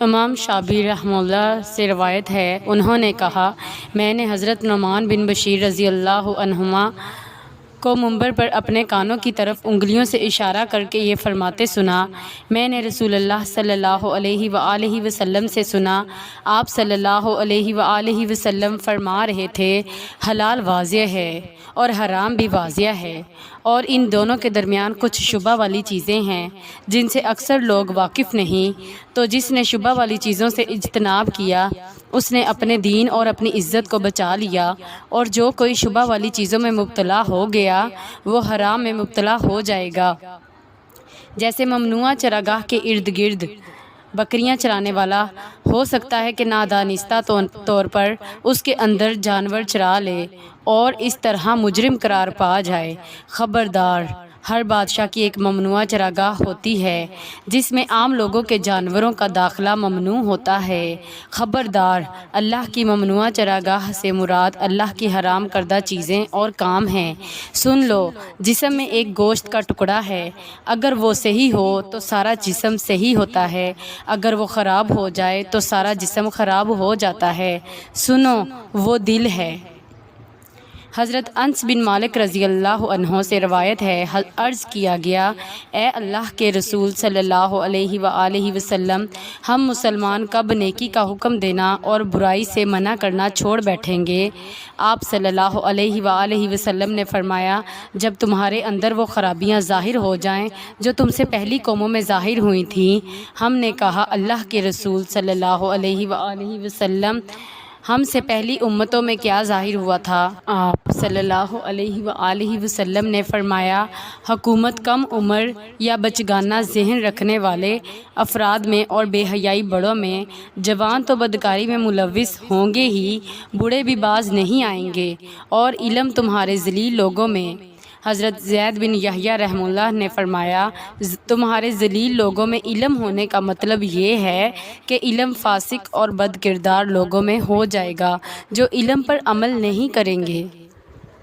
امام شابی رحمہ اللہ سے روایت ہے، انہوں نے کہا، میں نے حضرت نعمان بن بشیر رضی اللہ عنہما کو منبر پر اپنے کانوں کی طرف انگلیوں سے اشارہ کر کے یہ فرماتے سنا، میں نے رسول اللہ صلی اللہ علیہ وآلہ وسلم سے سنا، آپ صلی اللہ علیہ وآلہ وسلم فرما رہے تھے، حلال واضح ہے اور حرام بھی واضح ہے، اور ان دونوں کے درمیان کچھ شبہ والی چیزیں ہیں جن سے اکثر لوگ واقف نہیں، تو جس نے شبہ والی چیزوں سے اجتناب کیا اس نے اپنے دین اور اپنی عزت کو بچا لیا، اور جو کوئی شبہ والی چیزوں میں مبتلا ہو گیا وہ حرام میں مبتلا ہو جائے گا۔ جیسے ممنوعہ چراگاہ کے ارد گرد بکریاں چرانے والا ہو سکتا ہے کہ نادانستہ طور پر اس کے اندر جانور چرا لے اور اس طرح مجرم قرار پا جائے۔ خبردار، ہر بادشاہ کی ایک ممنوعہ چراگاہ ہوتی ہے جس میں عام لوگوں کے جانوروں کا داخلہ ممنوع ہوتا ہے۔ خبردار، اللہ کی ممنوعہ چراگاہ سے مراد اللہ کی حرام کردہ چیزیں اور کام ہیں۔ سن لو، جسم میں ایک گوشت کا ٹکڑا ہے، اگر وہ صحیح ہو تو سارا جسم صحیح ہوتا ہے، اگر وہ خراب ہو جائے تو سارا جسم خراب ہو جاتا ہے۔ سنو، وہ دل ہے۔ حضرت انس بن مالک رضی اللہ عنہ سے روایت ہے، عرض کیا گیا، اے اللہ کے رسول صلی اللہ علیہ وآلہ وسلم، ہم مسلمان کب نیکی کا حکم دینا اور برائی سے منع کرنا چھوڑ بیٹھیں گے؟ آپ صلی اللہ علیہ وآلہ وسلم نے فرمایا، جب تمہارے اندر وہ خرابیاں ظاہر ہو جائیں جو تم سے پہلی قوموں میں ظاہر ہوئی تھیں۔ ہم نے کہا، اللہ کے رسول صلی اللہ علیہ وآلہ وسلم، ہم سے پہلی امتوں میں کیا ظاہر ہوا تھا؟ آپ صلی اللہ علیہ وآلہ وسلم نے فرمایا، حکومت کم عمر یا بچگانہ ذہن رکھنے والے افراد میں اور بے حیائی بڑوں میں، جوان تو بدکاری میں ملوث ہوں گے ہی، بوڑھے بھی باز نہیں آئیں گے، اور علم تمہارے ذلیل لوگوں میں۔ حضرت زید بن یحییٰ رحمہ اللہ نے فرمایا، تمہارے ذلیل لوگوں میں علم ہونے کا مطلب یہ ہے کہ علم فاسق اور بد کردار لوگوں میں ہو جائے گا جو علم پر عمل نہیں کریں گے۔